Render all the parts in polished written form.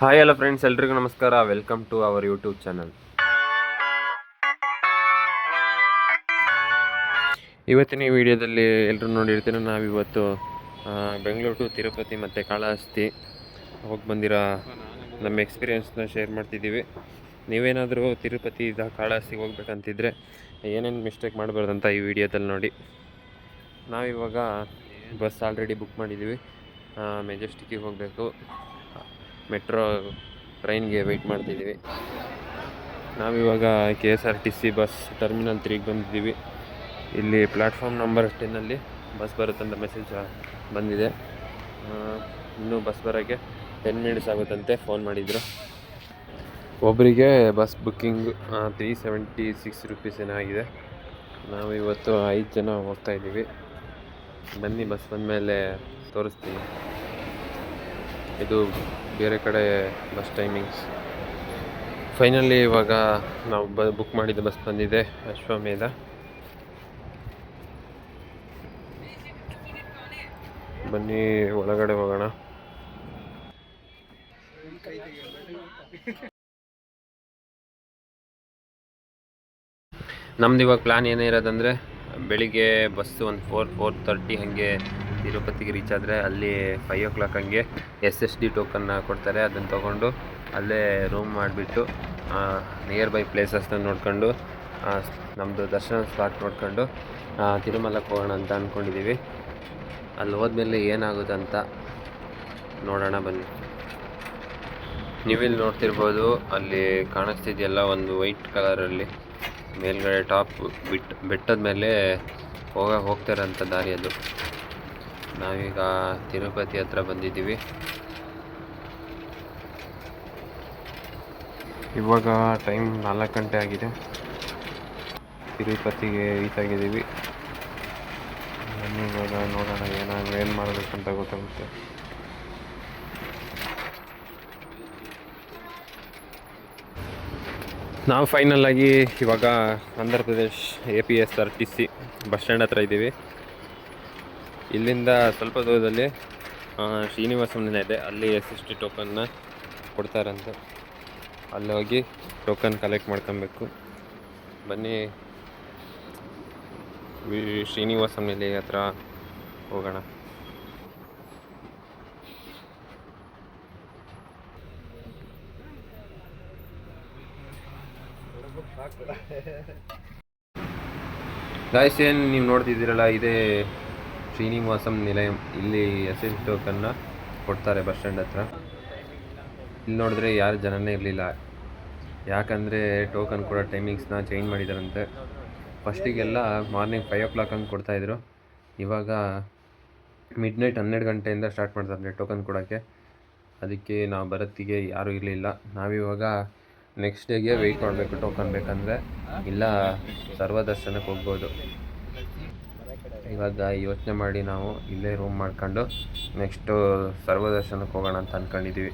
Hi ಎಲ್ಲ friends, ಎಲ್ರಿಗೂ ನಮಸ್ಕಾರ. Welcome to our YouTube channel. ಇವತ್ತಿನ ಈ ವಿಡಿಯೋದಲ್ಲಿ ಎಲ್ಲರೂ ನೋಡಿರ್ತೀರ, ನಾವಿವತ್ತು ಬೆಂಗಳೂರು ಟು ತಿರುಪತಿ ಮತ್ತು ಕಾಳಹಸ್ತಿ ಹೋಗಿ ಬಂದಿರೋ ನಮ್ಮ ಎಕ್ಸ್ಪೀರಿಯೆನ್ಸ್ನ ಶೇರ್ ಮಾಡ್ತಿದ್ದೀವಿ. ನೀವೇನಾದರೂ ತಿರುಪತಿ ಕಾಳಹಸ್ತಿಗೆ ಹೋಗ್ಬೇಕಂತಿದ್ರೆ ಏನೇನು ಮಿಸ್ಟೇಕ್ ಮಾಡಬಾರ್ದಂತ ಈ ವಿಡಿಯೋದಲ್ಲಿ ನೋಡಿ. ನಾವಿವಾಗ ಬಸ್ ಆಲ್ರೆಡಿ ಬುಕ್ ಮಾಡಿದ್ದೀವಿ. ಮೆಜೆಸ್ಟಿಕ್ಕಿಗೆ ಹೋಗಬೇಕು. ಮೆಟ್ರೋ ಟ್ರೈನ್ಗೆ ವೆಯ್ಟ್ ಮಾಡ್ತಿದ್ದೀವಿ. ನಾವಿವಾಗ KSRTC ಬಸ್ ಟರ್ಮಿನಲ್ 3ಗೆ ಬಂದಿದ್ದೀವಿ. ಇಲ್ಲಿ ಪ್ಲ್ಯಾಟ್ಫಾರ್ಮ್ ನಂಬರ್ 10 ಬಸ್ ಬರುತ್ತಂತ ಮೆಸೇಜ್ ಬಂದಿದೆ. ಇನ್ನೂ ಬಸ್ ಬರೋಕ್ಕೆ 10 ಮಿನಿಟ್ಸ್ ಆಗುತ್ತಂತೆ. ಫೋನ್ ಮಾಡಿದರು. ಒಬ್ಬರಿಗೆ ಬಸ್ ಬುಕ್ಕಿಂಗ್ 376 ರುಪೀಸ್ ಏನಾಗಿದೆ. ನಾವು ಇವತ್ತು 5 ಜನ ಹೋಗ್ತಾಯಿದ್ದೀವಿ. ಬನ್ನಿ, ಬಸ್ ಬಂದಮೇಲೆ ತೋರಿಸ್ತೀನಿ. ಇದು ಬೇರೆ ಕಡೆ ಬಸ್ ಟೈಮಿಂಗ್ಸ್. ಫೈನಲಿ ಇವಾಗ ನಾವು ಬುಕ್ ಮಾಡಿದ ಬಸ್ ಬಂದಿದೆ, ಅಶ್ವಮೇಧ. ಬನ್ನಿ ಒಳಗಡೆ ಹೋಗೋಣ. ನಮ್ದು ಇವಾಗ ಪ್ಲ್ಯಾನ್ ಏನೇ ಇರೋದಂದರೆ, ಬೆಳಿಗ್ಗೆ ಬಸ್ಸು ಒಂದು 4:30 ಹಾಗೆ ತಿರುಪತಿಗೆ ರೀಚ್ ಆದರೆ ಅಲ್ಲಿ 5 o'clock ಹಂಗೆ SSD ಟೋಕನ್ನ ಕೊಡ್ತಾರೆ. ಅದನ್ನು ತೊಗೊಂಡು ಅಲ್ಲೇ ರೂಮ್ ಮಾಡಿಬಿಟ್ಟು ನಿಯರ್ ಬೈ ಪ್ಲೇಸಸ್ನ ನೋಡ್ಕೊಂಡು ನಮ್ಮದು ದರ್ಶನ ಸ್ಪಾಟ್ ನೋಡ್ಕೊಂಡು ತಿರುಮಲಕ್ಕೆ ಹೋಗೋಣ ಅಂತ ಅಂದ್ಕೊಂಡಿದ್ದೀವಿ. ಅಲ್ಲಿ ಹೋದ್ಮೇಲೆ ಏನಾಗುತ್ತೆ ಅಂತ ನೋಡೋಣ ಬನ್ನಿ. ನೀವಿಲ್ಲಿ ನೋಡ್ತಿರ್ಬೋದು, ಅಲ್ಲಿ ಕಾಣಿಸ್ತಿದೆಯಲ್ಲ ಒಂದು ವೈಟ್ ಕಲರಲ್ಲಿ ಮೇಲ್ಗಡೆ ಟಾಪ್ ಬೆಟ್ಟದ ಮೇಲೆ ಹೋಗ್ತಿರೋಂಥ ದಾರಿ ಅದು. ನಾವೀಗ ತಿರುಪತಿ ಹತ್ರ ಬಂದಿದ್ದೀವಿ. ಇವಾಗ ಟೈಮ್ 4 ಗಂಟೆ ಆಗಿದೆ. ತಿರುಪತಿಗೆ ರೀಚ್ ಆಗಿದ್ದೀವಿ. ಇವಾಗ ನೋಡೋಣ ಏನು ಮಾಡಬೇಕಂತ ಗೊತ್ತಾಗುತ್ತೆ. ನಾವು ಫೈನಲಾಗಿ ಇವಾಗ Andhra Pradesh APSRTC bus stand ಹತ್ರ ಇದ್ದೀವಿ. ಇಲ್ಲಿಂದ ಸ್ವಲ್ಪ ದೂರದಲ್ಲಿ ಶ್ರೀನಿವಾಸಂ ಇದೆ. ಅಲ್ಲಿ SSD ಟೋಕನ್ನ ಕೊಡ್ತಾರಂತೆ. ಅಲ್ಲಿ ಹೋಗಿ ಟೋಕನ್ ಕಲೆಕ್ಟ್ ಮಾಡ್ಕೊಬೇಕು. ಬನ್ನಿ, ಶ್ರೀನಿವಾಸಂ ನಿಲಯ ಹತ್ರ ಹೋಗೋಣ. ಗಾಯ್ಸ್, ಏನು ನೀವು ನೋಡ್ತಿದ್ದೀರಲ್ಲ, ಇದೇ ಶ್ರೀನಿವಾಸಂ ನಿಲಯಂ. ಇಲ್ಲಿ SSD ಟೋಕನ್ನ ಕೊಡ್ತಾರೆ ಬಸ್ ಸ್ಟ್ಯಾಂಡ್ ಹತ್ರ. ಇಲ್ಲಿ ನೋಡಿದ್ರೆ ಯಾರು ಜನನೇ ಇರಲಿಲ್ಲ. ಯಾಕಂದರೆ ಟೋಕನ್ ಕೊಡೋ ಟೈಮಿಂಗ್ಸ್ನ ಚೇಂಜ್ ಮಾಡಿದಾರಂತೆ. ಫಸ್ಟಿಗೆಲ್ಲ ಮಾರ್ನಿಂಗ್ 5 o'clock ಹಂಗೆ ಕೊಡ್ತಾಯಿದ್ರು. ಇವಾಗ ಮಿಡ್ನೈಟ್ 12 ಗಂಟೆಯಿಂದ ಸ್ಟಾರ್ಟ್ ಮಾಡ್ತಾರೆ ಟೋಕನ್ ಕೊಡೋಕ್ಕೆ. ಅದಕ್ಕೆ ನಾವು ಬರೋತ್ತಿಗೆ ಯಾರೂ ಇರಲಿಲ್ಲ. ನಾವಿವಾಗ ನೆಕ್ಸ್ಟ್ ಡೇಗೆ ವೆಯ್ಟ್ ಮಾಡಬೇಕು ಟೋಕನ್ ಬೇಕಂದರೆ, ಇಲ್ಲ ಸರ್ವದರ್ಶನಕ್ಕೆ ಹೋಗ್ಬೋದು. ಇವಾಗ ಯೋಚನೆ ಮಾಡಿ ನಾವು ಇಲ್ಲೇ ರೂಮ್ ಮಾಡ್ಕೊಂಡು ನೆಕ್ಸ್ಟು ಸರ್ವದರ್ಶನಕ್ಕೆ ಹೋಗೋಣ ಅಂತ ಅಂದ್ಕೊಂಡಿದ್ದೀವಿ.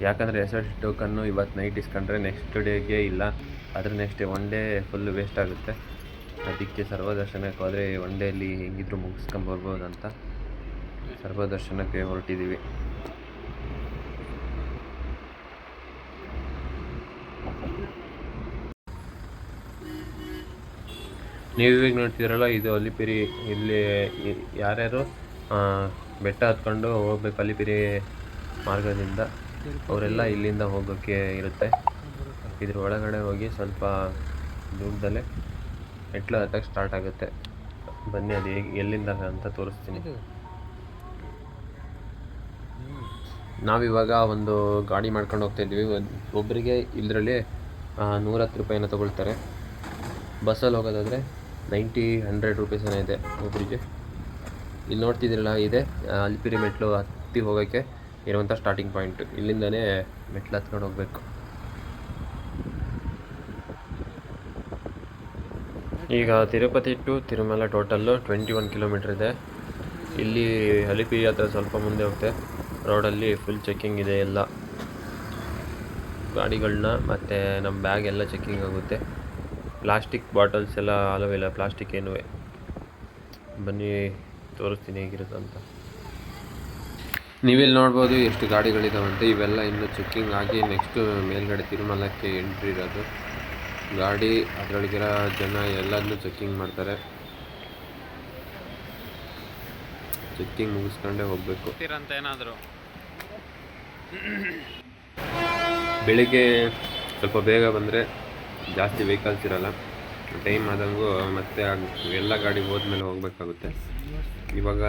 ಯಾಕಂದರೆ SSD ಟೋಕನ್ನು ಇವತ್ತು ನೈಟ್ ಇಸ್ಕೊಂಡ್ರೆ ನೆಕ್ಸ್ಟ್ ಡೇಗೆ ಇಲ್ಲ, ಅದ್ರ next one day full waste ಆಗುತ್ತೆ. ಅದಕ್ಕೆ ಸರ್ವದರ್ಶನಕ್ಕೆ ಹೋದರೆ ಒನ್ ಡೇಲಿ ಹೆಂಗಿದ್ರು ಮುಗಿಸ್ಕೊಂಬರ್ಬೋದು ಅಂತ ಸರ್ವದರ್ಶನಕ್ಕೆ ಹೊರಟಿದ್ದೀವಿ. ನೀವು ಈಗ ನೋಡ್ತಿದ್ದೀರಲ್ಲ, ಇದು ಅಲಿಪಿರಿ. ಇಲ್ಲಿ ಯಾರ್ಯಾರು ಬೆಟ್ಟ ಹತ್ಕೊಂಡು ಹೋಗ್ಬೇಕು ಅಲಿಪಿರಿ ಮಾರ್ಗದಿಂದ, ಅವರೆಲ್ಲ ಇಲ್ಲಿಂದ ಹೋಗೋಕ್ಕೆ ಇರುತ್ತೆ. ಇದ್ರ ಒಳಗಡೆ ಹೋಗಿ ಸ್ವಲ್ಪ ದೂರದಲ್ಲೇ ಮೆಟ್ಲು ಹತ್ತಕ್ಕೆ ಸ್ಟಾರ್ಟ್ ಆಗುತ್ತೆ. ಬನ್ನಿ, ಅದು ಎಲ್ಲಿಂದ ಅಂತ ತೋರಿಸ್ತೀನಿ. ನಾವಿವಾಗ ಒಂದು ಗಾಡಿ ಮಾಡ್ಕೊಂಡು ಹೋಗ್ತಾಯಿದ್ವಿ. ಒಬ್ಬರಿಗೆ ಇದರಲ್ಲಿ 110 ರೂಪಾಯಿನ ತೊಗೊಳ್ತಾರೆ. ಬಸ್ಸಲ್ಲಿ ಹೋಗೋದಾದರೆ 90-100 ರುಪೀಸ್ ಏನೋ ಇದೆ ಒಬ್ಬರಿಗೆ. ಇಲ್ಲಿ ನೋಡ್ತಿದ್ದೀರಲ್ಲ, ಇದೆ ಅಲಿಪಿರಿ ಮೆಟ್ಲು ಹತ್ತಿ ಹೋಗೋಕ್ಕೆ ಇರುವಂಥ ಸ್ಟಾರ್ಟಿಂಗ್ ಪಾಯಿಂಟು. ಇಲ್ಲಿಂದನೇ ಮೆಟ್ಲು ಹತ್ಕೊಂಡು ಹೋಗಬೇಕು. ಈಗ Tirupati to Tirumala total 21 kilometre ಇದೆ. ಇಲ್ಲಿ ಅಲಿಪಿರಿ ಹತ್ರ ಸ್ವಲ್ಪ ಮುಂದೆ ಹೋಗುತ್ತೆ. ರೋಡಲ್ಲಿ ಫುಲ್ ಚೆಕ್ಕಿಂಗ್ ಇದೆ. ಎಲ್ಲ ಗಾಡಿಗಳನ್ನ ಮತ್ತು ನಮ್ಮ ಬ್ಯಾಗ್ ಎಲ್ಲ ಚೆಕ್ಕಿಂಗ್ ಆಗುತ್ತೆ. ಪ್ಲಾಸ್ಟಿಕ್ ಬಾಟಲ್ಸ್ ಎಲ್ಲ ಅಲೋವಿಲ್ಲ, ಪ್ಲಾಸ್ಟಿಕ್ ಏನೂ. ಬನ್ನಿ ತೋರಿಸ್ತೀನಿ ಹೇಗಿರುತ್ತೆ ಅಂತ. ನೀವಿಲ್ಲಿ ನೋಡ್ಬೋದು ಎಷ್ಟು ಗಾಡಿಗಳಿದಾವಂತೆ. ಇವೆಲ್ಲ ಇನ್ನು ಚೆಕ್ಕಿಂಗ್ ಆಗಿ ನೆಕ್ಸ್ಟ್ ಮೇಲ್ಗಡೆ ತಿರುಮಲಕ್ಕೆ ಎಂಟ್ರಿ ಇರೋದು. ಗಾಡಿ ಅದರೊಳಗಿರೋ ಜನ ಎಲ್ಲದನ್ನೂ ಚೆಕ್ಕಿಂಗ್ ಮಾಡ್ತಾರೆ. ಚೆಕ್ಕಿಂಗ್ ಮುಗಿಸ್ಕೊಂಡೇ ಹೋಗಬೇಕು. ಏನಾದರೂ ಬೆಳಿಗ್ಗೆ ಸ್ವಲ್ಪ ಬೇಗ ಬಂದರೆ ಜಾಸ್ತಿ ವೆಹಿಕಲ್ಸ್ ಇರಲ್ಲ. ಟೈಮ್ ಆದಂಗೂ ಮತ್ತೆ ಎಲ್ಲ ಗಾಡಿ ಹೋದ್ಮೇಲೆ ಹೋಗಬೇಕಾಗುತ್ತೆ. ಇವಾಗ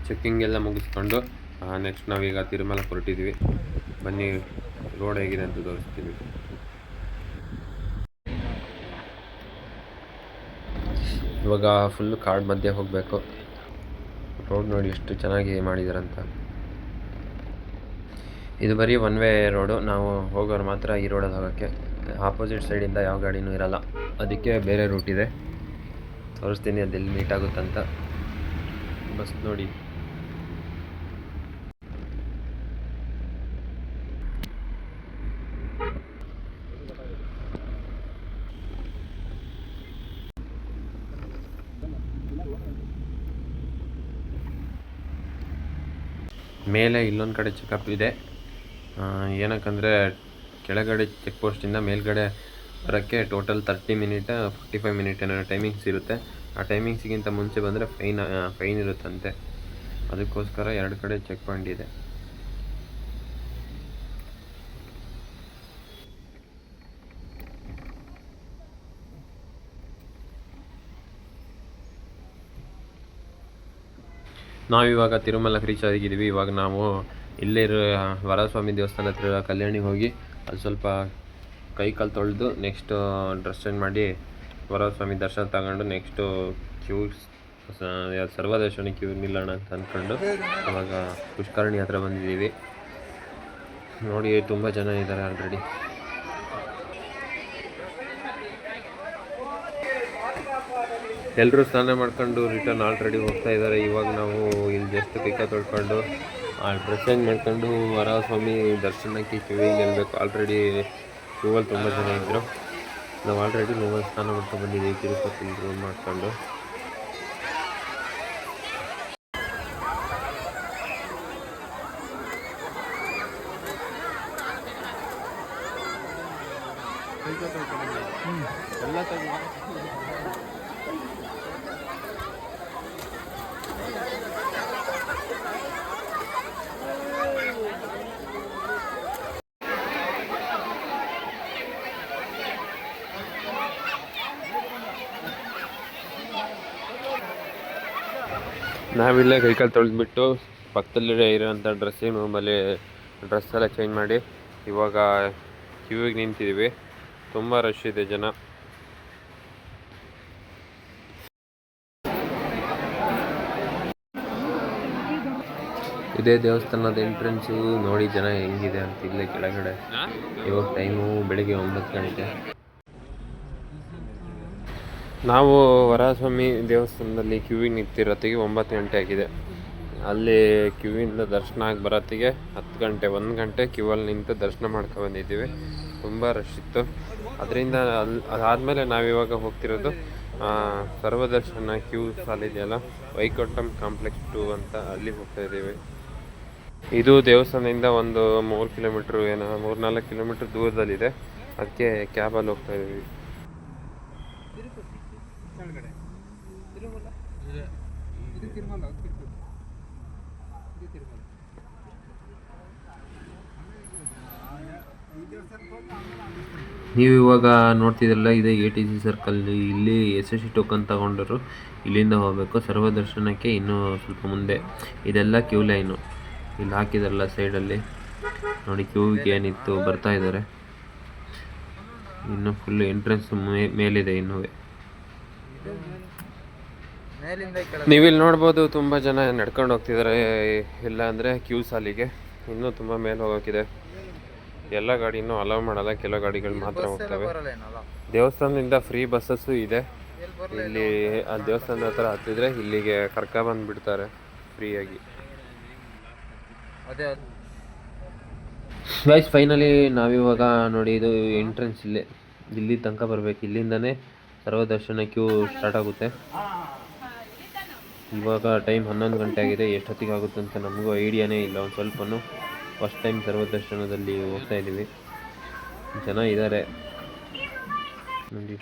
ಚೆಕ್ಕಿಂಗ್ ಎಲ್ಲ ಮುಗಿಸ್ಕೊಂಡು ನೆಕ್ಸ್ಟ್ ನಾವೀಗ ತಿರುಮಲ ಹೊರಟಿದ್ದೀವಿ. ಬನ್ನಿ ರೋಡ್ ಹೇಗಿದೆ ಅಂತ ತೋರಿಸ್ತೀವಿ. ಇವಾಗ ಫುಲ್ಲು ಕಾಡು ಮಧ್ಯೆ ಹೋಗಬೇಕು. ರೋಡ್ ನೋಡಿ ಎಷ್ಟು ಚೆನ್ನಾಗಿ ಮಾಡಿದಾರಂತ. ಇದು ಬರೀ ಒನ್ ವೇ ರೋಡು. ನಾವು ಹೋಗೋರು ಮಾತ್ರ ಈ ರೋಡಲ್ಲಿ ಹೋಗೋಕ್ಕೆ. ಆಪೋಸಿಟ್ ಸೈಡಿಂದ ಯಾವ ಗಾಡಿನೂ ಇರಲ್ಲ. ಅದಕ್ಕೆ ಬೇರೆ ರೂಟ್ ಇದೆ, ತೋರಿಸ್ತೀನಿ ಅದೆಲ್ಲಿ ಮೀಟ್ ಆಗುತ್ತಂತ. ಬಸ್ ನೋಡಿ. ಮೇಲೆ ಇಲ್ಲೊಂದು ಕಡೆ ಚೆಕಪ್ ಇದೆ. ಏನಕ್ಕಂದರೆ ಕೆಳಗಡೆ ಚೆಕ್ ಪೋಸ್ಟಿಂದ ಮೇಲ್ಗಡೆ ಬರೋಕ್ಕೆ ಟೋಟಲ್ 30 ಮಿನಿಟ್ 45 ಮಿನಿಟ್ ಏನೋ ಟೈಮಿಂಗ್ಸ್ ಇರುತ್ತೆ. ಆ ಟೈಮಿಂಗ್ಸ್ಗಿಂತ ಮುಂಚೆ ಬಂದರೆ ಫೈನ್ ಇರುತ್ತಂತೆ. ಅದಕ್ಕೋಸ್ಕರ 2 ಕಡೆ ಚೆಕ್ ಪಾಯಿಂಟ್ ಇದೆ. ನಾವಿವಾಗ ತಿರುಮಲಕ್ಕೆ ರೀಚ್ ಆಗಿದ್ದೀವಿ. ಇವಾಗ ನಾವು ಇಲ್ಲೇ ಇರೋ ವರಸ್ವಾಮಿ ದೇವಸ್ಥಾನ ಹತ್ರ ಕಲ್ಯಾಣಿಗೆ ಹೋಗಿ ಅಲ್ಲಿ ಸ್ವಲ್ಪ ಕೈ ಕಾಲು ತೊಳೆದು ನೆಕ್ಸ್ಟು ಡ್ರೆಸ್ ಚೇಂಜ್ ಮಾಡಿ ವರಸ್ವಾಮಿ ದರ್ಶನ ತಗೊಂಡು ನೆಕ್ಸ್ಟು ಸರ್ವದರ್ಶನ ಕ್ಯೂ ನಿಲ್ಲೋಣ ಅಂತ ಅಂದ್ಕೊಂಡು ಇವಾಗ ಪುಷ್ಕರಣಿ ಹತ್ರ ಬಂದಿದ್ದೀವಿ. ನೋಡಿ ತುಂಬ ಜನ ಇದ್ದಾರೆ ಆಲ್ರೆಡಿ. ಎಲ್ಲರೂ ಸ್ನಾನ ಮಾಡ್ಕೊಂಡು ರಿಟರ್ನ್ ಆಲ್ರೆಡಿ ಹೋಗ್ತಾ ಇದ್ದಾರೆ. ಇವಾಗ ನಾವು ಇಲ್ಲಿ ಜಸ್ಟ್ ಕೈಕ ತೊಳ್ಕೊಂಡು ಡ್ರೆಸ್ ಚೇಂಜ್ ಮಾಡ್ಕೊಂಡು ವರಸ್ವಾಮಿ ದರ್ಶನಕ್ಕೆ ಕ್ಯೂವಿಗೆ ನಿಲ್ಲಬೇಕು. ಆಲ್ರೆಡಿ ಕ್ಯೂವಲ್ಲಿ ತುಂಬ ಜನ ಇದ್ದರು. ನಾವು ಆಲ್ರೆಡಿ ನೋವಲ್ಲಿ ಸ್ನಾನ ಮಾಡ್ಕೊಂಡು ಬಂದಿದ್ದೀವಿ ತಿರುಪತಿ ರೂಮ್ ಮಾಡ್ಕೊಂಡು. ನಾವಿಲ್ಲೇ ಕೈಕಾಲು ತೊಳೆದ್ಬಿಟ್ಟು ಪಕ್ಕದಲ್ಲೇ ಇರೋಂಥ ಡ್ರೆಸ್ಸಿಂಗ್ ರೂಮಲ್ಲಿ ಡ್ರೆಸ್ ಎಲ್ಲ ಚೇಂಜ್ ಮಾಡಿ ಇವಾಗ ಕ್ಯೂವಿಗೆ ನಿಂತಿದ್ದೀವಿ. ತುಂಬ ರಶ್ ಇದೆ ಜನ. ಇದೇ ದೇವಸ್ಥಾನದ ಎಂಟ್ರೆನ್ಸು. ನೋಡಿ ಜನ ಹೆಂಗಿದೆ ಅಂತ ಇಲ್ಲೇ ಕೆಳಗಡೆ. ಇವಾಗ ಟೈಮು ಬೆಳಿಗ್ಗೆ 9 ಗಂಟೆ. ನಾವು ವರಸ್ವಾಮಿ ದೇವಸ್ಥಾನದಲ್ಲಿ ಕ್ಯೂವಿಗೆ ನಿಂತಿರೋತ್ತಿಗೆ 9 ಗಂಟೆ ಆಗಿದೆ. ಅಲ್ಲಿ ಕ್ಯೂವಿಂದ ದರ್ಶನ ಆಗಿ ಬರೋತ್ತಿಗೆ 10 ಗಂಟೆ 1 ಗಂಟೆ ಕ್ಯೂವಲ್ಲಿ ನಿಂತು ದರ್ಶನ ಮಾಡ್ಕೊಂಡು ಬಂದಿದ್ದೀವಿ. ತುಂಬ ರಶ್ ಇತ್ತು. ಅದರಿಂದ ಅದಾದಮೇಲೆ ನಾವಿವಾಗ ಹೋಗ್ತಿರೋದು ಸರ್ವದರ್ಶನ ಕ್ಯೂ ಸಾಲಿದೆಯಲ್ಲ, ವೈಕುಂಠಂ ಕಾಂಪ್ಲೆಕ್ಸ್ 2 ಅಂತ ಅಲ್ಲಿ ಹೋಗ್ತಾ ಇದ್ದೀವಿ. ಇದು ದೇವಸ್ಥಾನದಿಂದ ಒಂದು 3 ಕಿಲೋಮೀಟ್ರ್ ಏನೋ 3-4 ಕಿಲೋಮೀಟ್ರ್ ದೂರದಲ್ಲಿದೆ. ಅದಕ್ಕೆ ಕ್ಯಾಬಲ್ಲಿ ಹೋಗ್ತಾ ಇದ್ದೀವಿ. ನೀವು ಇವಾಗ ನೋಡ್ತಿದ್ರಲ್ಲ, ಇದೇ ATC ಸರ್ಕಲ್. ಇಲ್ಲಿ SSC ಟೋಕನ್ ತಗೊಂಡರು ಇಲ್ಲಿಂದ ಹೋಗಬೇಕು. ಸರ್ವದರ್ಶನಕ್ಕೆ ಇನ್ನೂ ಸ್ವಲ್ಪ ಮುಂದೆ. ಇದೆಲ್ಲ ಕ್ಯೂ ಲೈನು. ಇಲ್ಲಿ ಹಾಕಿದಾರಲ್ಲ ಸೈಡಲ್ಲಿ ನೋಡಿ, ಕ್ಯೂಗೆ ಏನಿತ್ತು ಬರ್ತಾ ಇದ್ದಾರೆ. ಇನ್ನು ಫುಲ್ ಎಂಟ್ರೆನ್ಸ್ ಮೇಲಿದೆ ಇನ್ನೂ. ನೀವಿಲ್ಲಿ ನೋಡ್ಬೋದು ತುಂಬ ಜನ ನಡ್ಕೊಂಡು ಹೋಗ್ತಿದ್ದಾರೆ. ಇಲ್ಲ ಅಂದರೆ ಕ್ಯೂ ಸಾಲಿಗೆ ಇನ್ನೂ ತುಂಬ ಮೇಲೆ ಹೋಗೋಕ್ಕಿದೆ. ಎಲ್ಲ ಗಾಡಿನೂ ಅಲೌ ಮಾಡಲ್ಲ, ಕೆಲವು ಗಾಡಿಗಳು ಮಾತ್ರ ಹೋಗ್ತವೆ. ದೇವಸ್ಥಾನದಿಂದ ಫ್ರೀ ಬಸ್ಸಸ್ಸು ಇದೆ. ಇಲ್ಲಿ ಆ ದೇವಸ್ಥಾನದ ಹತ್ರ ಹತ್ತಿದ್ರೆ ಇಲ್ಲಿಗೆ ಕರ್ಕೊಂಡ್ಬಂದುಬಿಡ್ತಾರೆ ಫ್ರೀಯಾಗಿ. ಗೈಸ್ ಫೈನಲಿ ನಾವಿವಾಗ ನೋಡಿ, ಇದು ಎಂಟ್ರೆನ್ಸ್ ಇಲ್ಲಿ ತನಕ ಬರಬೇಕು. ಇಲ್ಲಿಂದನೇ ಸರ್ವದರ್ಶನ ಕ್ಯೂ ಸ್ಟಾರ್ಟ್ ಆಗುತ್ತೆ. ಇವಾಗ ಟೈಮ್ 11 ಗಂಟೆ ಆಗಿದೆ. ಎಷ್ಟೊತ್ತಿಗೆ ಆಗುತ್ತೆ ಅಂತ ನಮಗೂ ಐಡಿಯಾನೇ ಇಲ್ಲ. ಒಂದು ಸ್ವಲ್ಪನೂ ಫಸ್ಟ್ ಟೈಮ್ ಸರ್ವದರ್ಶನದಲ್ಲಿ ಹೋಗ್ತಾ ಇದ್ದೀವಿ. ಜನ ಇದ್ದಾರೆ ನೋಡಿ.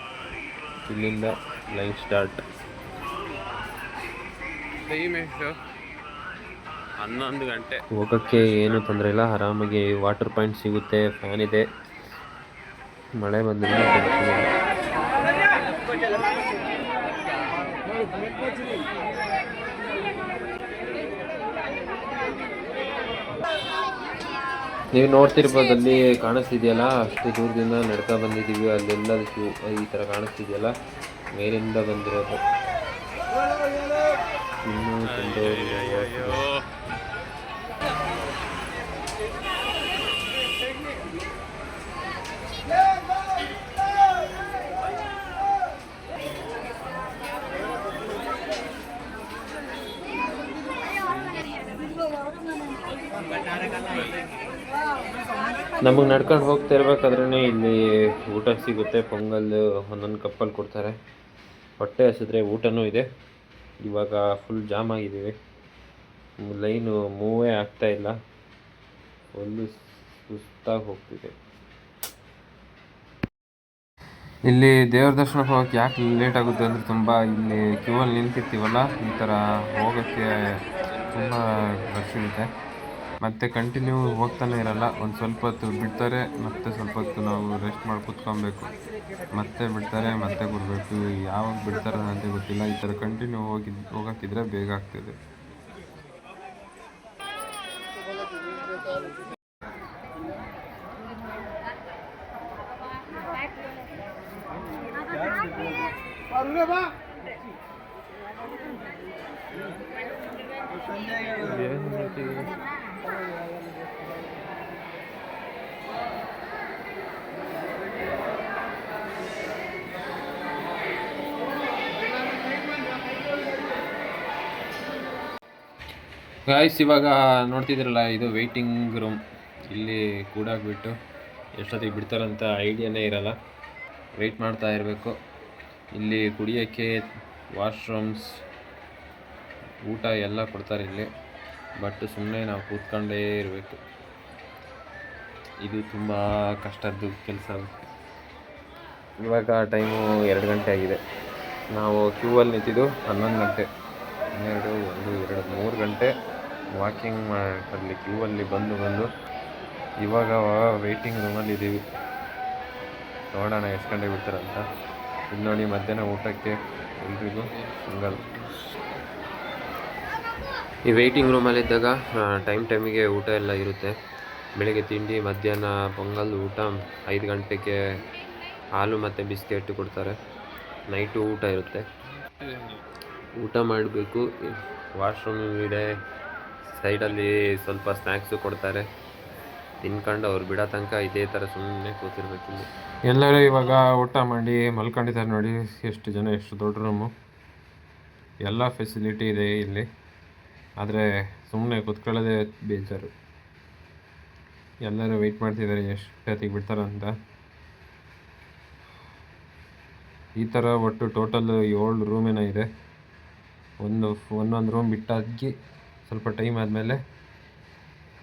ಇಲ್ಲಿಂದ ಲೈನ್ ಸ್ಟಾರ್ಟ್. ಟೈಮ್ ಎಷ್ಟು? 11 ಗಂಟೆ. ಹೋಗೋಕ್ಕೆ ಏನೂ ತೊಂದರೆ ಇಲ್ಲ. ಆರಾಮಾಗಿ ವಾಟರ್ ಪಾಯಿಂಟ್ ಸಿಗುತ್ತೆ, ಫ್ಯಾನ್ ಇದೆ. ಮಳೆ ಬಂದರೆ ಟೆನ್ಷನ್ ಇಲ್ಲ. ನೀವು ನೋಡ್ತಿರ್ಬೋದು, ಅಲ್ಲಿ ಕಾಣಿಸ್ತಿದೆಯಲ್ಲ, ಅಷ್ಟು ದೂರದಿಂದ ನಡ್ಕೊ ಬಂದಿದ್ದೀವಿ. ಅಲ್ಲೆಲ್ಲ ಈ ಥರ ಕಾಣಿಸ್ತಿದೆಯಲ್ಲ, ಮೇಲಿಂದ ಬಂದಿರೋದು. ಇನ್ನೂ ನಮಗೆ ನಡ್ಕೊಂಡು ಹೋಗ್ತಾ ಇರ್ಬೇಕಾದ್ರೇ ಇಲ್ಲಿ ಊಟ ಸಿಗುತ್ತೆ. ಪೊಂಗಲ್ ಒಂದೊಂದು ಕಪ್ಪಲ್ಲಿ ಕೊಡ್ತಾರೆ. ಹೊಟ್ಟೆ ಹಸಿದ್ರೆ ಊಟನೂ ಇದೆ. ಇವಾಗ ಫುಲ್ ಜಾಮ್ ಆಗಿದ್ದೀವಿ. ಲೈನು ಮೂವೇ ಆಗ್ತಾ ಇಲ್ಲ. ಫುಲ್ಲು ಸುಸ್ತಾಗಿ ಹೋಗ್ತಿದೆ. ಇಲ್ಲಿ ದೇವ್ರ ದರ್ಶನಕ್ಕೆ ಹೋಗೋಕ್ಕೆ ಯಾಕೆ ಲೇಟ್ ಆಗುತ್ತೆ ಅಂದರೆ, ತುಂಬ ಇಲ್ಲಿ ಕ್ಯೂವಲ್ಲಿ ನಿಂತಿರ್ತೀವಲ್ಲ, ಈ ಥರ ಹೋಗೋಕ್ಕೆ ತುಂಬ ರಶ್ ಇರುತ್ತೆ. ಮತ್ತು ಕಂಟಿನ್ಯೂ ಹೋಗ್ತಾನೆ ಇರಲ್ಲ. ಒಂದು ಸ್ವಲ್ಪ ಹೊತ್ತು ಬಿಡ್ತಾರೆ, ಮತ್ತೆ ಸ್ವಲ್ಪ ಹೊತ್ತು ನಾವು ರೆಸ್ಟ್ ಮಾಡಿ ಕೂತ್ಕೊಬೇಕು, ಮತ್ತೆ ಬಿಡ್ತಾರೆ, ಮತ್ತೆ ಕೊಡಬೇಕು. ಯಾವಾಗ ಬಿಡ್ತಾರೆ ಅಂತ ಗೊತ್ತಿಲ್ಲ. ಈ ಥರ ಕಂಟಿನ್ಯೂ ಹೋಗೋಕ್ಕಿದ್ರೆ ಬೇಗ ಆಗ್ತದೆ. ಗಾಯ್ಸ್, ಇವಾಗ ನೋಡ್ತಿದ್ರಲ್ಲ, ಇದು ವೆಯ್ಟಿಂಗ್ ರೂಮ್. ಇಲ್ಲಿ ಕೂಡಾಕ್ಬಿಟ್ಟು ಎಷ್ಟೊತ್ತಿಗೆ ಬಿಡ್ತಾರಂತ ಐಡಿಯಾನೇ ಇರಲ್ಲ. ವೆಯ್ಟ್ ಮಾಡ್ತಾ ಇರಬೇಕು. ಇಲ್ಲಿ ಕುಡಿಯೋಕ್ಕೆ ವಾಶ್ರೂಮ್ಸ್, ಊಟ ಎಲ್ಲ ಕೊಡ್ತಾರೆ ಇಲ್ಲಿ. ಬಟ್ ಸುಮ್ಮನೆ ನಾವು ಕೂತ್ಕೊಂಡೇ ಇರಬೇಕು. ಇದು ತುಂಬ ಕಷ್ಟದ್ದು ಕೆಲಸ. ಇವಾಗ ಟೈಮು 2 ಗಂಟೆ ಆಗಿದೆ. ನಾವು ಕ್ಯೂವಲ್ಲಿ ನಿಂತಿದ್ದು 11 ಗಂಟೆ. 12, 1, 2, 3 ಗಂಟೆ ವಾಕಿಂಗ್ ಅಲ್ಲಿ ಕ್ಯೂವಲ್ಲಿ ಬಂದು ಇವಾಗ ವೆಯ್ಟಿಂಗ್ ರೂಮಲ್ಲಿ ಇದ್ದೀವಿ. ನೋಡೋಣ ಎಷ್ಟು ಗಂಟೆಗೆ ಬಿಡ್ತಾರಂತ. ಇಲ್ಲಿ ನೋಡಿ, ಮಧ್ಯಾಹ್ನ ಊಟಕ್ಕೆ ಎಲ್ರಿಗೂ ಸಿಂಗಲ್. ಈ ವೆಯ್ಟಿಂಗ್ ರೂಮಲ್ಲಿದ್ದಾಗ ಟೈಮಿಗೆ ಊಟ ಎಲ್ಲ ಇರುತ್ತೆ. ಬೆಳಗ್ಗೆ ತಿಂಡಿ, ಮಧ್ಯಾಹ್ನ ಪೊಂಗಲ್ ಊಟ, 5 ಗಂಟೆಗೆ ಹಾಲು ಮತ್ತು ಬಿಸ್ಕೆಟ್ ಕೊಡ್ತಾರೆ. ನೈಟು ಊಟ ಇರುತ್ತೆ. ಊಟ ಮಾಡಬೇಕು. ವಾಶ್ರೂಮ್ ಇದೆ, ಸೈಡಲ್ಲಿ ಸ್ವಲ್ಪ ಸ್ನ್ಯಾಕ್ಸು ಕೊಡ್ತಾರೆ. ತಿನ್ಕೊಂಡು ಅವ್ರು ಬಿಡೋ ತನಕ ಇದೇ ಥರ ಸುಮ್ಮನೆ ಕೂತಿರ್ಬೇಕಿಲ್ಲಿ. ಎಲ್ಲರೂ ಇವಾಗ ಊಟ ಮಾಡಿ ಮಲ್ಕೊಂಡಿದ್ದಾರೆ ನೋಡಿ. ಎಷ್ಟು ಜನ, ಎಷ್ಟು ದೊಡ್ಡ ರೂಮು. ಎಲ್ಲ ಫೆಸಿಲಿಟಿ ಇದೆ ಇಲ್ಲಿ, ಆದರೆ ಸುಮ್ಮನೆ ಕೂತ್ಕೊಳ್ಳೋದೇ ಬೇಜಾರು. ಎಲ್ಲರೂ ವೆಯ್ಟ್ ಮಾಡ್ತಿದ್ದಾರೆ ಎಷ್ಟೊತ್ತಿಗೆ ಬಿಡ್ತಾರಂತ. ಈ ಥರ ಒಟ್ಟು ಟೋಟಲ್ 7 ರೂಮೇನೋ ಇದೆ. ಒಂದೊಂದು ರೂಮ್ ಬಿಟ್ಟಾಗಿ ಸ್ವಲ್ಪ ಟೈಮ್ ಆದಮೇಲೆ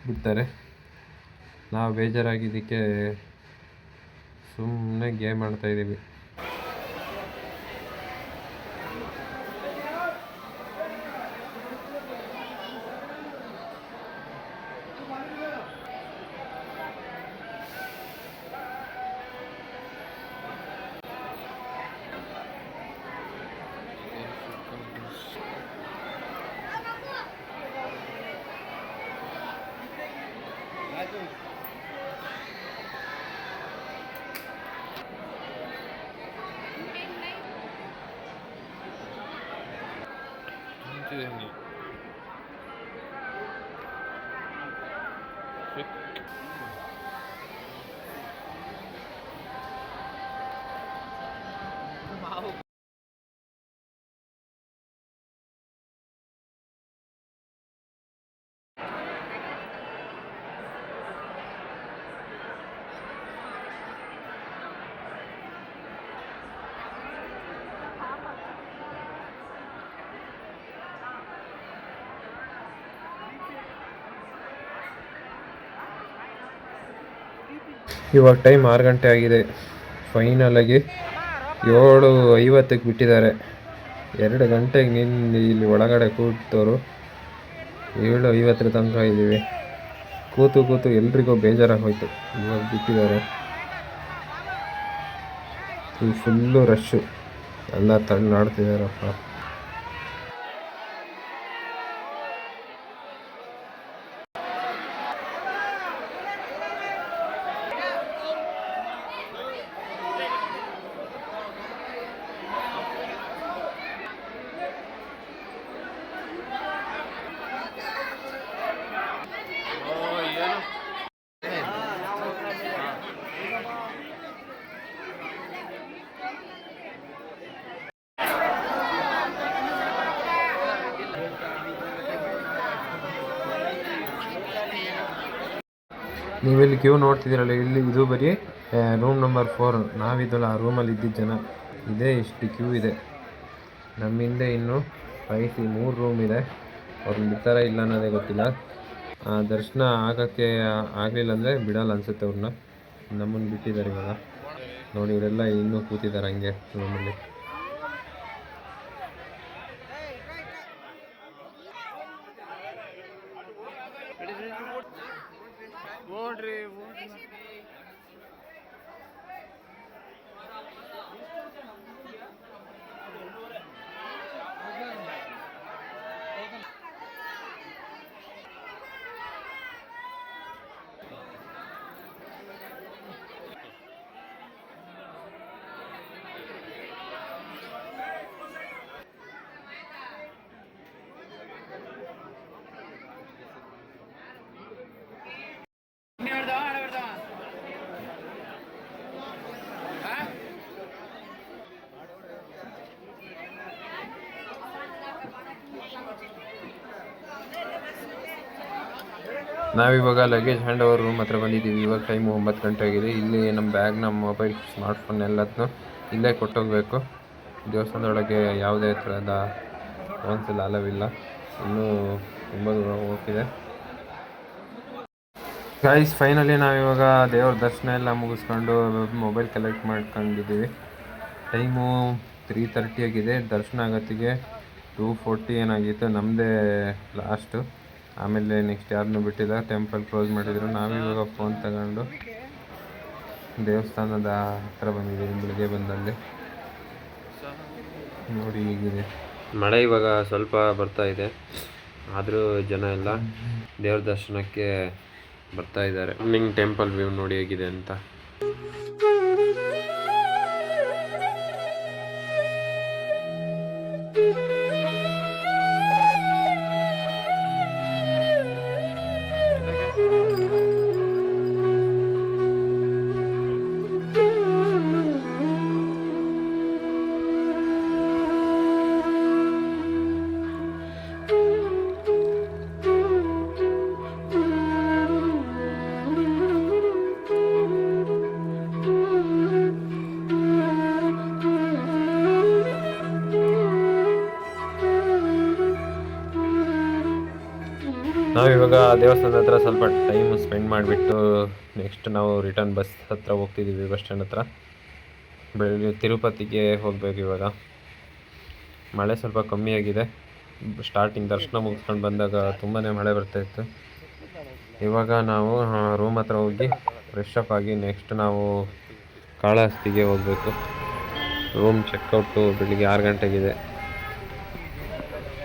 ಬಿಡ್ತಾರೆ. ನಾವು ಬೇಜಾರಾಗಿದ್ದಕ್ಕೆ ಸುಮ್ಮನೆ ಗೇಮ್ ಆಡ್ತಾಯಿದ್ದೀವಿ. ಇವಾಗ ಟೈಮ್ 6 ಗಂಟೆ ಆಗಿದೆ. ಫೈನಲಾಗಿ 7:50ಕ್ಕೆ ಬಿಟ್ಟಿದ್ದಾರೆ. 2 ಗಂಟೆಗೆ ನಿಂದು ಇಲ್ಲಿ ಒಳಗಡೆ ಕೂತವರು 7:50 ತನಕ ಇದ್ದೀವಿ. ಕೂತು ಎಲ್ರಿಗೂ ಬೇಜಾರಾಗೋಯ್ತು. ಇವಾಗ ಬಿಟ್ಟಿದ್ದಾರೆ. ಇಲ್ಲಿ ಫುಲ್ಲು ರಶ್ಶು, ಎಲ್ಲ ತಣ್ಣಾಡ್ತಿದ್ದಾರಪ್ಪ. ನೀವಿಲ್ಲಿ ಕ್ಯೂ ನೋಡ್ತಿದ್ದೀರಲ್ಲ, ಇಲ್ಲಿ ಇದು ಬರೀ ರೂಮ್ ನಂಬರ್ 4. ನಾವಿದ್ದಲ್ಲ ಆ ರೂಮಲ್ಲಿ ಇದ್ದಿದ್ದ ಜನ. ಇದೇ ಇಷ್ಟು ಕ್ಯೂ ಇದೆ. ನಮ್ಮ ಹಿಂದೆ ಇನ್ನೂ 3 ರೂಮ್ ಇದೆ. ಅವ್ರನ್ನ ಬಿಡ್ತಾರ ಇಲ್ಲ ಅನ್ನೋದೇ ಗೊತ್ತಿಲ್ಲ. ದರ್ಶನ ಆಗೋಕ್ಕೆ ಆಗಲಿಲ್ಲ ಅಂದರೆ ಬಿಡಲ್ಲ ಅನಿಸುತ್ತೆ ಅವ್ರನ್ನ. ನಮ್ಮನ್ನು ಬಿಟ್ಟಿದ್ದಾರೆ ಇವಾಗ. ನೋಡಿ, ಇವರೆಲ್ಲ ಇನ್ನೂ ಕೂತಿದ್ದಾರೆ ಹಂಗೆ ರೂಮಲ್ಲಿ. ನಾವಿವಾಗ ಲಗೇಜ್ ಹ್ಯಾಂಡ್ ಓವರ್ ರೂಮ್ ಹತ್ರ ಬಂದಿದ್ದೀವಿ. ಇವಾಗ ಟೈಮು 9 ಗಂಟೆ ಆಗಿದೆ. ಇಲ್ಲಿ ನಮ್ಮ ಬ್ಯಾಗ್, ನಮ್ಮ ಮೊಬೈಲ್, ಸ್ಮಾರ್ಟ್ಫೋನ್ ಎಲ್ಲದನ್ನೂ ಇಲ್ಲೇ ಕೊಟ್ಟೋಗಬೇಕು. ದೇವಸ್ಥಾನದೊಳಗೆ ಯಾವುದೇ ಥರದ ಫೋನ್ಸ್ ಎಲ್ಲ ಅಲವಿಲ್ಲ. ಇನ್ನೂ ತುಂಬ ದೂರ ಹೋಗ್ತಿದೆ. ಗೈಸ್, ಫೈನಲಿ ನಾವಿವಾಗ ದೇವ್ರ ದರ್ಶನ ಎಲ್ಲ ಮುಗಿಸ್ಕೊಂಡು ಮೊಬೈಲ್ ಕಲೆಕ್ಟ್ ಮಾಡ್ಕೊಂಡಿದ್ದೀವಿ. ಟೈಮು 3:30 ಆಗಿದೆ. ದರ್ಶನ ಆಗೋತ್ತಿಗೆ 2:40 ಏನಾಗಿತ್ತು. ನಮ್ಮದೇ ಲಾಸ್ಟು. ಆಮೇಲೆ ನೆಕ್ಸ್ಟ್ ಯಾರನ್ನೂ ಬಿಟ್ಟಿಲ್ಲ. ಟೆಂಪಲ್ ಕ್ಲೋಸ್ ಮಾಡಿದರು. ನಾವಿವಾಗ ಫೋನ್ ತಗೊಂಡು ದೇವಸ್ಥಾನದ ಹತ್ರ ಬಂದಿದ್ದೀವಿ. ಬೆಳಿಗ್ಗೆ ಬಂದಲ್ಲಿ ನೋಡಿ ಹೀಗಿದೆ. ಮಳೆ ಇವಾಗ ಸ್ವಲ್ಪ ಬರ್ತಾ ಇದೆ, ಆದರೂ ಜನ ಎಲ್ಲ ದೇವ್ರ ದರ್ಶನಕ್ಕೆ ಬರ್ತಾ ಇದ್ದಾರೆ. ಟೆಂಪಲ್ ವ್ಯೂ ನೋಡಿ ಹೇಗಿದೆ ಅಂತ. ನಾವಿವಾಗ ದೇವಸ್ಥಾನದ ಹತ್ರ ಸ್ವಲ್ಪ ಟೈಮ್ ಸ್ಪೆಂಡ್ ಮಾಡಿಬಿಟ್ಟು ನೆಕ್ಸ್ಟ್ ನಾವು ರಿಟರ್ನ್ ಬಸ್ ಹತ್ರ ಹೋಗ್ತಿದ್ದೀವಿ. ಬಸ್ ಸ್ಟ್ಯಾಂಡ್ ಹತ್ರ. ಬೆಳಗ್ಗೆ ತಿರುಪತಿಗೆ ಹೋಗಬೇಕು ಇವಾಗ. ಮಳೆ ಸ್ವಲ್ಪ ಕಮ್ಮಿ ಆಗಿದೆ. ಸ್ಟಾರ್ಟಿಂಗ್ ದರ್ಶನ ಮುಗಿಸ್ಕೊಂಡು ಬಂದಾಗ ತುಂಬಾ ಮಳೆ ಬರ್ತಾಯಿತ್ತು. ಇವಾಗ ನಾವು ರೂಮ್ ಹತ್ರ ಹೋಗಿ ಫ್ರೆಶ್ ಅಪ್ ಆಗಿ ನೆಕ್ಸ್ಟ್ ನಾವು ಕಾಳಹಸ್ತಿಗೆ ಹೋಗಬೇಕು. ರೂಮ್ ಚೆಕ್ಔಟು ಬೆಳಿಗ್ಗೆ 6 ಗಂಟೆಗಿದೆ.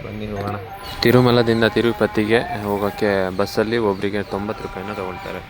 ಬನ್ನಿ ಹೋಗೋಣ. ತಿರುಮಲದಿಂದ ತಿರುಪತಿಗೆ ಹೋಗೋಕ್ಕೆ ಬಸ್ಸಲ್ಲಿ ಒಬ್ಬರಿಗೆ 90 ರೂಪಾಯಿನ ತಗೊಳ್ತಾರೆ.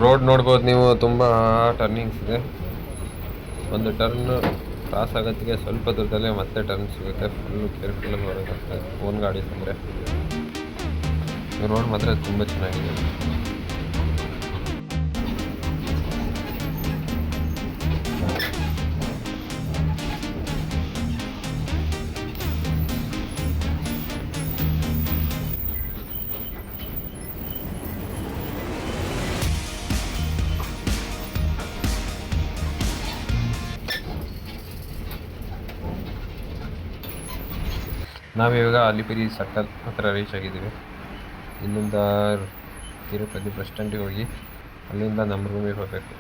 ರೋಡ್ ನೋಡ್ಬೋದು ನೀವು, ತುಂಬ ಟರ್ನಿಂಗ್ಸ್ ಇದೆ. ಒಂದು ಟರ್ನ್ ಕ್ರಾಸ್ ಆಗೋತ್ತಿಗೆ ಸ್ವಲ್ಪ ದೂರದಲ್ಲೇ ಮತ್ತೆ ಟರ್ನ್ ಸಿಗುತ್ತೆ. ಫುಲ್ಲು ಕೇರ್ಫುಲ್ಲಾಗಿ ಬರೋದಾಗ್ತದೆ ಓನ್ ಗಾಡಿ ತಂದರೆ. ರೋಡ್ ಮಾತ್ರ ತುಂಬ ಚೆನ್ನಾಗಿದೆ. ನಾವಿವಾಗ ಅಲಿಪಿರಿ ಸರ್ಕಲ್ ಹತ್ರ ರೀಚ್ ಆಗಿದ್ದೀವಿ. ಇಲ್ಲಿಂದ ತಿರುಪತಿ ಬಸ್ ಸ್ಟ್ಯಾಂಡಿಗೆ ಹೋಗಿ ಅಲ್ಲಿಂದ ನಮ್ಮ ರೂಮಿಗೆ ಹೋಗಬೇಕು.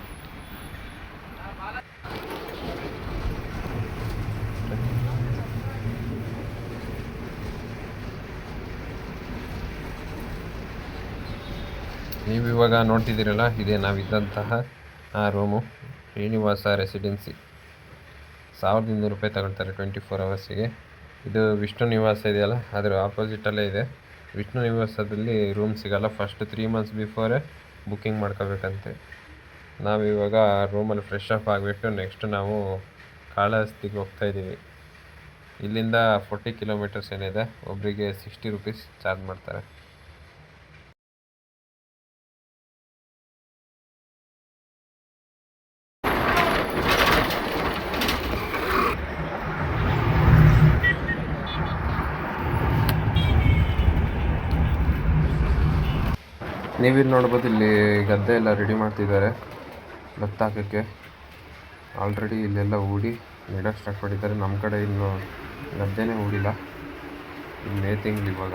ನೀವು ಇವಾಗ ನೋಡ್ತಿದ್ದೀರಲ್ಲ, ಇದೇ ನಾವಿದ್ದಂತಹ ರೂಮು, ಶ್ರೀನಿವಾಸ ರೆಸಿಡೆನ್ಸಿ. 1200 ರೂಪಾಯಿ ತಗೊಳ್ತಾರೆ 24 ಅವರ್ಸಿಗೆ. ಇದು ವಿಷ್ಣು ನಿವಾಸ ಇದೆಯಲ್ಲ, ಅದರ ಆಪೋಸಿಟಲ್ಲೇ ಇದೆ. ವಿಷ್ಣು ನಿವಾಸದಲ್ಲಿ ರೂಮ್ ಸಿಗೋಲ್ಲ, ಫಸ್ಟ್ 3 ಮಂತ್ಸ್ ಬಿಫೋರೇ ಬುಕ್ಕಿಂಗ್ ಮಾಡ್ಕೋಬೇಕಂತೆ. ನಾವಿವಾಗ ರೂಮಲ್ಲಿ ಫ್ರೆಶ್ ಅಪ್ ಆಗಿಬಿಟ್ಟು ನೆಕ್ಸ್ಟ್ ನಾವು ಕಾಳಹಸ್ತಿಗೆ ಹೋಗ್ತಾಯಿದ್ದೀವಿ. ಇಲ್ಲಿಂದ 40 ಕಿಲೋಮೀಟರ್ಸ್ ಏನಿದೆ, ಒಬ್ಬರಿಗೆ 60 ರೂಪೀಸ್ ಚಾರ್ಜ್ ಮಾಡ್ತಾರೆ. ನೀವಿಲ್ಲಿ ನೋಡ್ಬೋದು, ಇಲ್ಲಿ ಗದ್ದೆ ಎಲ್ಲ ರೆಡಿ ಮಾಡ್ತಿದ್ದಾರೆ ಭತ್ತ ಹಾಕೋಕ್ಕೆ. ಆಲ್ರೆಡಿ ಇಲ್ಲೆಲ್ಲ ಹೂಡಿ ನೆಡೋಕ್ಕೆ ಸ್ಟಾರ್ಟ್ ಮಾಡಿದ್ದಾರೆ. ನಮ್ಮ ಕಡೆ ಇನ್ನು ಗದ್ದೆನೇ ಹೂಡಿಲ್ಲ, ಇನ್ನು ಮೇ ತಿಂಗಳು. ಇವಾಗ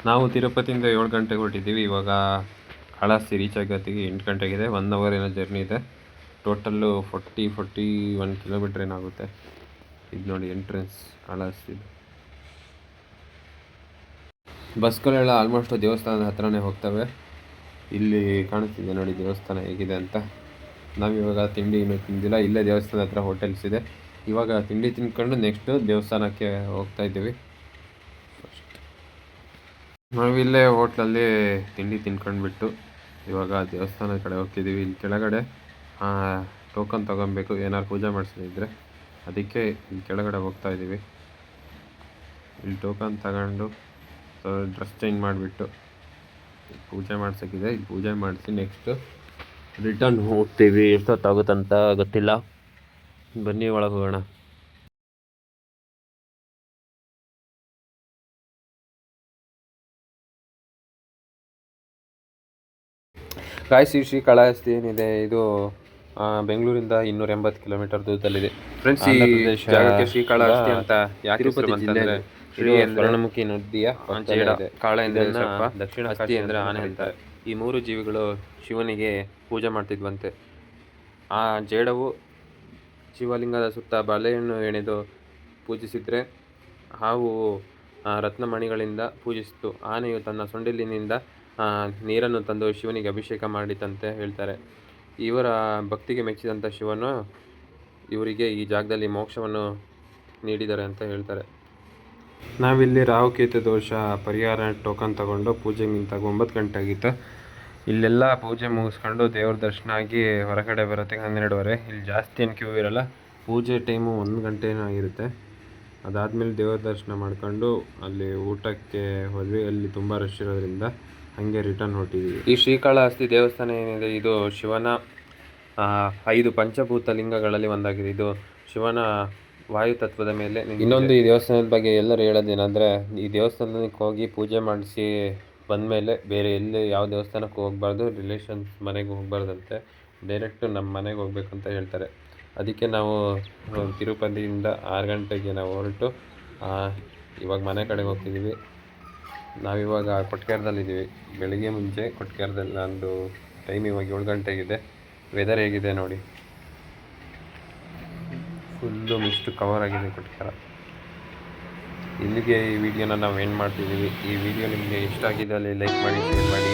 ನಾವು ತಿರುಪತಿಯಿಂದ 7 ಗಂಟೆಗೆ ಹೊರಟಿದ್ದೀವಿ. ಇವಾಗ ಕಾಳಹಸ್ತಿ ರೀಚ್ ಆಗೋತ್ತಿಗೆ 8 ಗಂಟೆಗಿದೆ. 1 ಅವರ್ ಏನೋ ಜರ್ನಿ ಇದೆ. ಟೋಟಲ್ಲು 41 ಕಿಲೋಮೀಟ್ರ್ ಏನಾಗುತ್ತೆ. ಇದು ನೋಡಿ ಎಂಟ್ರೆನ್ಸ್ ಕಾಳಹಸ್ತಿದು. ಬಸ್ಗಳೆಲ್ಲ ಆಲ್ಮೋಸ್ಟ್ ದೇವಸ್ಥಾನದ ಹತ್ರನೇ ಹೋಗ್ತವೆ. ಇಲ್ಲಿ ಕಾಣಿಸ್ತಿದೆ ನೋಡಿ ದೇವಸ್ಥಾನ ಹೇಗಿದೆ ಅಂತ. ನಾವಿವಾಗ ತಿಂಡಿ ಇನ್ನೂ ತಿಂದಿಲ್ಲ, ಇಲ್ಲೇ ದೇವಸ್ಥಾನದ ಹತ್ರ ಹೋಟೆಲ್ಸ್ ಇದೆ. ಇವಾಗ ತಿಂಡಿ ತಿಂದ್ಕೊಂಡು ನೆಕ್ಸ್ಟು ದೇವಸ್ಥಾನಕ್ಕೆ ಹೋಗ್ತಾಯಿದ್ದೀವಿ. ಫಸ್ಟ್ ನಾವಿಲ್ಲೇ ಹೋಟ್ಲಲ್ಲಿ ತಿಂಡಿ ತಿನ್ಕೊಂಡ್ಬಿಟ್ಟು ಇವಾಗ ದೇವಸ್ಥಾನದ ಕಡೆ ಹೋಗ್ತಿದ್ದೀವಿ. ಇಲ್ಲಿ ಕೆಳಗಡೆ ಟೋಕನ್ ತೊಗೊಬೇಕು, ಏನಾದ್ರು ಪೂಜೆ ಮಾಡಿಸಿದ್ರೆ. ಅದಕ್ಕೆ ಇಲ್ಲಿ ಕೆಳಗಡೆ ಹೋಗ್ತಾಯಿದ್ದೀವಿ. ಇಲ್ಲಿ ಟೋಕನ್ ತಗೊಂಡು ಡ್ರೆಸ್ ಚೇಂಜ್ ಮಾಡಿಬಿಟ್ಟು ಪೂಜೆ ಮಾಡ್ಸೋಕ್ಕಿದೆ, ಇಲ್ಲಿ ಪೂಜೆ ಮಾಡಿಸಿ ನೆಕ್ಸ್ಟು ರಿಟರ್ನ್ ಹೋಗ್ತೀವಿ. ಎಷ್ಟೊತ್ತಾಗುತ್ತಂತ ಗೊತ್ತಿಲ್ಲ, ಬನ್ನಿ ಒಳಗೆ ಹೋಗೋಣ. ಗಾಯಸಿ ಶ್ರೀ ಕಾಳಹಸ್ತಿ ಏನಿದೆ, ಇದು ಬೆಂಗಳೂರಿಂದ 280 ಕಿಲೋಮೀಟರ್ ದೂರದಲ್ಲಿದೆ. ಫ್ರೆಂಡ್ಸ್, ಈ ಜಾಗಕ್ಕೆ ಶ್ರೀ ಕಾಳಹಸ್ತಿ ಅಂತ ಯಾಕೆ ಬಂತಂದ್ರೆ, ಶ್ರೀ ಸ್ವರ್ಣಮುಖಿ ನದಿಯ ಜೇಡ, ಕಾಳ ಎಂದರೆ ಸರ್ಪ, ದಕ್ಷಿಣ ಹಸ್ತಿ ಅಂದರೆ ಆನೆ ಅಂತಾರೆ. ಈ 3 ಜೀವಿಗಳು ಶಿವನಿಗೆ ಪೂಜೆ ಮಾಡ್ತಿದ್ವಂತೆ. ಆ ಜೇಡವು ಶಿವಲಿಂಗದ ಸುತ್ತ ಬಲೆಯನ್ನು ಎಣೆದು ಪೂಜಿಸಿದರೆ ಹಾವು ರತ್ನಮಣಿಗಳಿಂದ ಪೂಜಿಸಿತು. ಆನೆಯು ತನ್ನ ಸೊಂಡಿಲಿನಿಂದ ನೀರನ್ನು ತಂದು ಶಿವನಿಗೆ ಅಭಿಷೇಕ ಮಾಡಿತಂತೆ ಹೇಳ್ತಾರೆ. ಇವರ ಭಕ್ತಿಗೆ ಮೆಚ್ಚಿದಂಥ ಶಿವನು ಇವರಿಗೆ ಈ ಜಾಗದಲ್ಲಿ ಮೋಕ್ಷವನ್ನು ನೀಡಿದ್ದಾರೆ ಅಂತ ಹೇಳ್ತಾರೆ. ನಾವಿಲ್ಲಿ ರಾಹುಕೇತು ದೋಷ ಪರಿಹಾರ ಟೋಕನ್ ತಗೊಂಡು ಪೂಜೆಗೆ ನಿಂತಾಗ 9 ಗಂಟೆ ಆಗಿತ್ತು. ಇಲ್ಲೆಲ್ಲ ಪೂಜೆ ಮುಗಿಸ್ಕೊಂಡು ದೇವ್ರ ದರ್ಶನ ಆಗಿ ಹೊರಗಡೆ ಬರೋತ್ತಿಗೆ 12:30. ಇಲ್ಲಿ ಜಾಸ್ತಿ ಏನು ಕ್ಯೂ ಇರೋಲ್ಲ, ಪೂಜೆ ಟೈಮು 1 ಗಂಟೆನೂ ಆಗಿರುತ್ತೆ. ಅದಾದಮೇಲೆ ದೇವ್ರ ದರ್ಶನ ಮಾಡ್ಕೊಂಡು ಅಲ್ಲಿ ಊಟಕ್ಕೆ ಹೋದ್ವಿ. ಅಲ್ಲಿ ತುಂಬ ರಶ್ ಇರೋದ್ರಿಂದ ಹಾಗೆ ರಿಟರ್ನ್ ಹೊರಟಿದ್ದೀವಿ. ಈ ಶ್ರೀಕಾಳಹಸ್ತಿ ದೇವಸ್ಥಾನ ಏನಿದೆ, ಇದು ಶಿವನ 5 ಪಂಚಭೂತ ಲಿಂಗಗಳಲ್ಲಿ ಒಂದಾಗಿದೆ. ಇದು ಶಿವನ ವಾಯುತತ್ವದ ಮೇಲೆ. ಇನ್ನೊಂದು ಈ ದೇವಸ್ಥಾನದ ಬಗ್ಗೆ ಎಲ್ಲರೂ ಹೇಳೋದೇನೆಂದರೆ, ಈ ದೇವಸ್ಥಾನಕ್ಕೆ ಹೋಗಿ ಪೂಜೆ ಮಾಡಿಸಿ ಬಂದಮೇಲೆ ಬೇರೆ ಎಲ್ಲಿ ಯಾವ ದೇವಸ್ಥಾನಕ್ಕೆ ಹೋಗಬಾರ್ದು, ರಿಲೇಷನ್ಸ್ ಮನೆಗೆ ಹೋಗಬಾರ್ದಂತೆ, ಡೈರೆಕ್ಟು ನಮ್ಮ ಮನೆಗೆ ಹೋಗ್ಬೇಕು ಅಂತ ಹೇಳ್ತಾರೆ. ಅದಕ್ಕೆ ನಾವು ತಿರುಪತಿಯಿಂದ 6 ಗಂಟೆಗೆ ನಾವು ಹೊರಟು ಇವಾಗ ಮನೆ ಕಡೆಗೆ ಹೋಗ್ತಿದ್ದೀವಿ. ನಾವಿವಾಗ ಕೊಟ್ಗೆರದಲ್ಲಿದ್ದೀವಿ. ಬೆಳಿಗ್ಗೆ ಮುಂಚೆ ಕೊಟ್ಗೆರದಲ್ಲಿ ನಂದು ಟೈಮ್ ಇವಾಗ 7 ಗಂಟೆಗಿದೆ. ವೆದರ್ ಹೇಗಿದೆ ನೋಡಿ, ಫುಲ್ಲು ಮಿಸ್ಟ್ ಕವರ್ ಆಗಿದೆ ಕೊಟ್ಗೆರ. ಇಲ್ಲಿಗೆ ಈ ವಿಡಿಯೋನ ನಾವು ಎಂಡ್ ಮಾಡ್ತಿದ್ದೀವಿ. ಈ ವಿಡಿಯೋ ನಿಮಗೆ ಇಷ್ಟ ಆಗಿದ್ದಲ್ಲಿ ಲೈಕ್ ಮಾಡಿ, ಶೇರ್ ಮಾಡಿ.